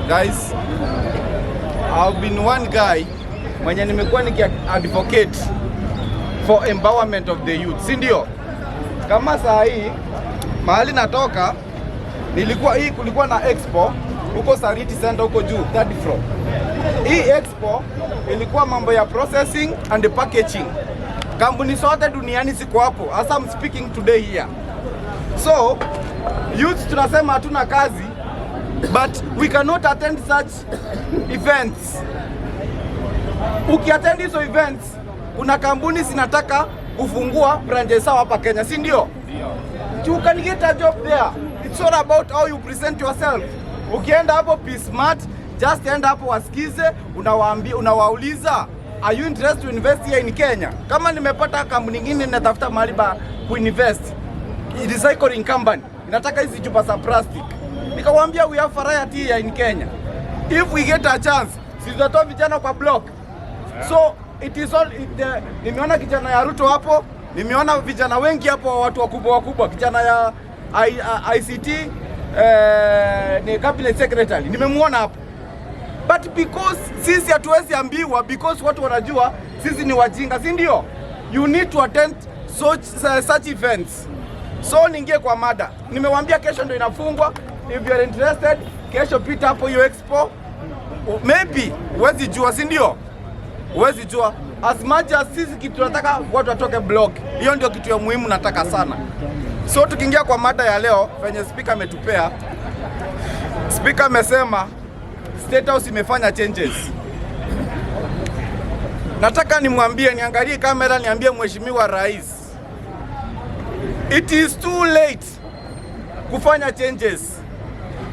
Guys, I've been one guy mwenye nimekuwa advocate for empowerment of the youth, si ndio? Kama saa hii mahali natoka kulikuwa na expo huko Sariti Center huko juu, third floor. Hii expo ilikuwa mambo ya processing and packaging. Kampuni zote duniani ziko hapo. As I'm speaking today here. So, youth tunasema hatuna kazi, but we cannot attend such events. Ukiattend hizo events, kuna kampuni zinataka kufungua branches sawa hapa Kenya, si ndio? You can get a job there. It's all about how you present yourself. Ukienda hapo be smart, just enda hapo wasikize, unawauliza, are you interested to invest here in Kenya? Kama nimepata kampuni nyingine natafuta mahali pa kuinvest, recycling company, inataka hizi chupa za plastic. Nikawaambia we have variety here in Kenya. If we get a chance, tutatoa vijana kwa block. So it is all nimeona kijana ya Ruto hapo, nimeona vijana wengi hapo, watu wakubwa, kijana ya ICT ni cabinet secretary, nimemuona hapo. But because sisi hatuwezi ambiwa, because watu wanajua sisi ni wajinga, si ndio? You need to attend such events. So ningie kwa mada. Nimewaambia kesho ndio inafungwa. If you are interested, kesho pita hapo hiyo expo. Maybe huwezi jua, si ndio? Huwezi jua. As much as sisi kitu tunataka watu watoke block. Hiyo ndio kitu ya muhimu nataka sana. So tukiingia kwa mada ya leo, venye speaker ametupea. Speaker amesema State House imefanya changes. Nataka nimwambie, niangalie kamera, niambie Mheshimiwa Rais, it is too late kufanya changes.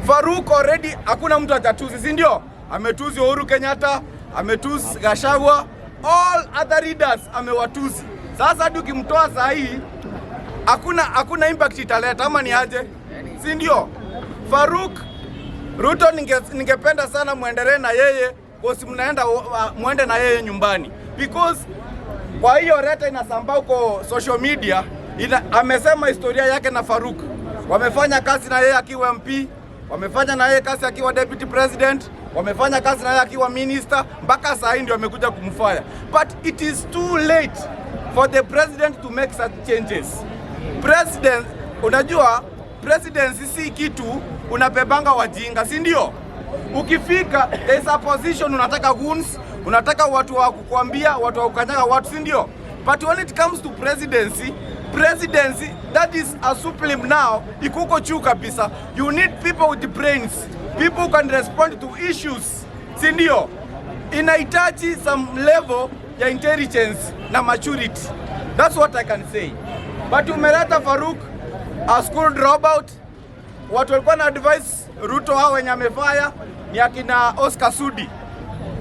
Farouk already hakuna mtu atatuzi, si ndio? Ametuzi Uhuru Kenyatta, ametuzi Gachagua, all other leaders amewatuzi. Sasa hadi ukimtoa saa hii hakuna impact italeta, ama ni aje? Si ndio? Farouk, Ruto ningependa sana muendelee na yeye, bosi mnaenda muende na yeye nyumbani. Because kwa hiyo reta inasambaa huko social media, amesema historia yake na Farouk. Wamefanya kazi na yeye akiwa MP, wamefanya na yeye kazi akiwa deputy president, wamefanya kazi na yeye akiwa minister, mpaka saa hii ndio amekuja kumfanya. But it is too late for the president to make such changes. President, unajua presidency si kitu unapebanga wajinga, si ndio? Ukifika there is a position, unataka goons, unataka watu wa kukuambia, watu wa kukanyaga watu, si ndio? But when it comes to presidency, that is a supreme now, ikuko juu kabisa. You need people with brains, people who can respond to issues, si ndio? Inahitaji some level ya intelligence na maturity. That's what I can say. But umeleta Farouk, a school dropout. Watu walikuwa na advice Ruto hao wenye amefaya ni akina Oscar Sudi,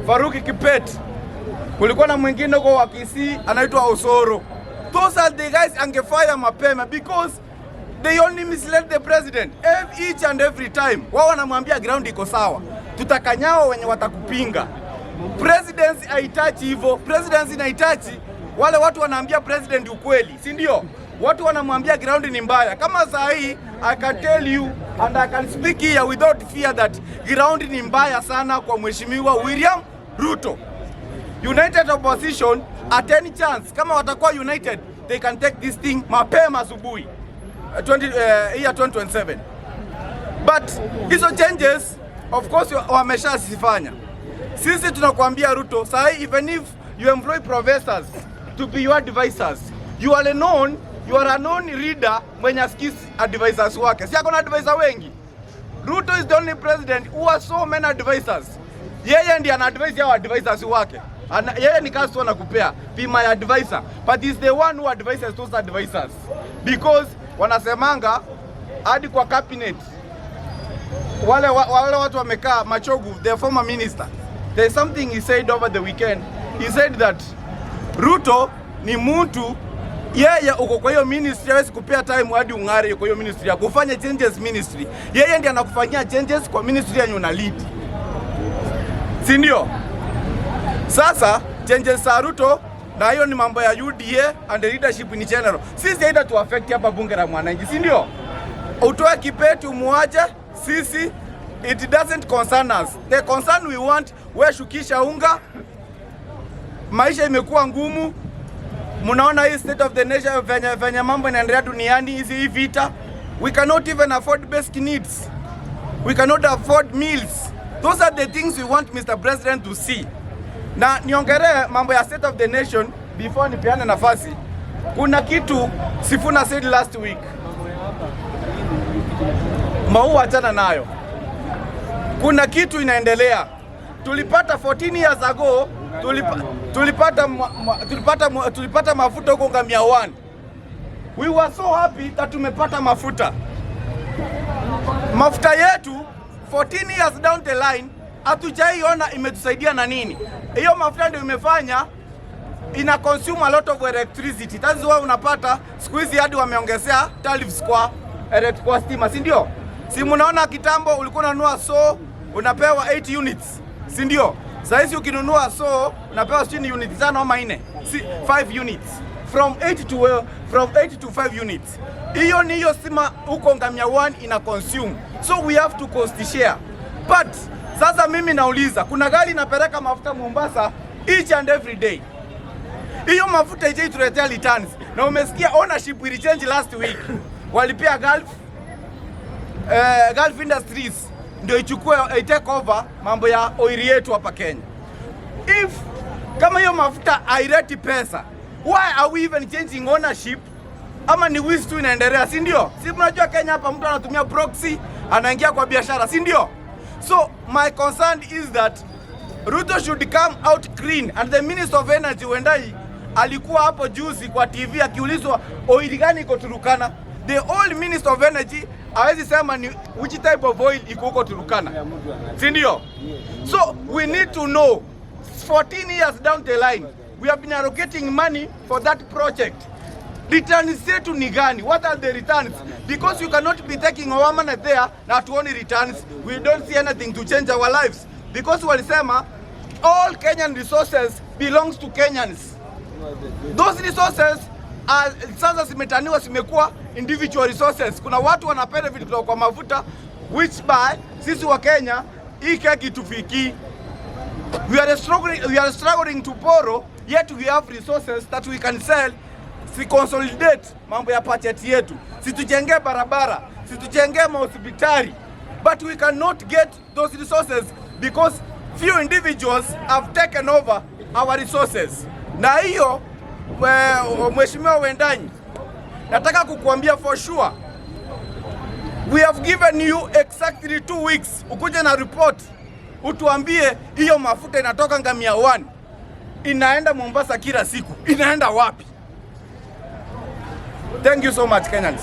Farouk Kipet. Kulikuwa na mwingine kwa wakisi anaitwa Osoro. Those are the guys angefire mapema because they only misled the president each and every time. Wao wanamwambia ground iko sawa, tutakanyao wenye watakupinga. Presidency haitachi hivyo. Presidency inahitaji wale watu wanaambia president ukweli, si ndio? Watu wanamwambia ground ni mbaya. Kama saa hii I can tell you and I can speak here without fear that ground ni mbaya sana kwa Mheshimiwa William Ruto. United opposition at any chance, kama watakuwa united, they can take this thing mapema asubuhi 2027. But hizo changes of course wameshazifanya. Sisi tunakuambia Ruto, saa hii even if you employ professors to be your advisors, you are a known reader mwenye askisi advisors wake. Si akona advisor wengi. Ruto is the only president who has so many advisors. Yeye ndiye ana advise hao advisors wake. Yeye ni kazi tu anakupea, be my advisor. But he's the one who advises those advisors. Because wanasemanga hadi kwa cabinet wale watu wamekaa Machogu, the former minister. There's something he said over the weekend. He said that Ruto ni mtu, yeye uko kwa hiyo ministry, hawezi kupea time hadi ungare kwa hiyo ministry ya kufanya changes ministry. Yeye ndiye anakufanyia changes kwa ministry yenye una lead, si ndio? Sasa changes za Ruto na hiyo ni mambo ya UDA and the leadership in general. Sisi haida tu affect hapa bunge la mwananchi, si ndio? Utoe Kipet umuaje, sisi it doesn't concern us. The concern we want, we shukisha unga, maisha imekuwa ngumu. Munaona hii state of the nation venye mambo inaendelea duniani, hizi vita. We cannot even afford basic needs. We cannot afford meals. Those are the things we want Mr. President to see. Na niongere mambo ya state of the nation before nipeane nafasi. Kuna kitu Sifuna said last week. Maua achana nayo. Kuna kitu inaendelea. Tulipata 14 years ago, tulipata mafuta huko ngamia 1. We were so happy that tumepata mafuta. Mafuta yetu 14 years down the line hatujaiona imetusaidia na nini. Hiyo mafuta ndio imefanya ina consume a lot of electricity. That's why unapata siku hizi hadi wameongezea tariffs kwa stima, si ndio? Si mnaona kitambo ulikuwa unanunua unapewa 8 units, si ndio? Sasa hizi ukinunua unapewa 6 units sana ama 4, 5 units. From 8 to 5 units. Hiyo ni hiyo stima huko ngamia 1 ina consume. So we have to cost share. But sasa mimi nauliza, kuna gari inapeleka mafuta Mombasa each and every day. Hiyo mafuta ije tuletea returns. Na umesikia ownership ili change last week. Walipia Gulf Industries ndio ichukue take over mambo ya oil yetu hapa Kenya. If kama hiyo mafuta haileti pesa, why are we even changing ownership? Ama ni wizi tu inaendelea, si ndio? Si mnajua Kenya hapa mtu anatumia proxy, anaingia kwa biashara, si ndio? So my concern is that Ruto should come out clean, and the Minister of Energy Wendai alikuwa hapo juzi kwa TV akiulizwa oil gani iko Turkana. The oil Minister of Energy hawezi sema ni which type of oil iko huko Turkana, si ndio? So we need to know 14 years down the line we have been allocating money for that project. Returns zetu ni gani? What are the returns? Because you cannot be taking our money there na tuoni returns. We don't see anything to change our lives. Because walisema all Kenyan resources belongs to Kenyans. Those resources are sasa zimetaniwa, zimekuwa individual resources. Kuna watu wanapenda vitu kutoka kwa mafuta which by sisi wa Kenya hii keki tufiki. We are struggling to borrow, yet we have resources that we can sell. Si consolidate mambo ya budget yetu, si tujenge barabara, si tujenge hospitali, but we cannot get those resources because few individuals have taken over our resources. Na hiyo Mheshimiwa Wendai, nataka kukuambia for sure, we have given you exactly 2 weeks ukuje na report utuambie hiyo mafuta inatoka ngamia 1 inaenda Mombasa kila siku, inaenda wapi? Thank you so much, Kenyans.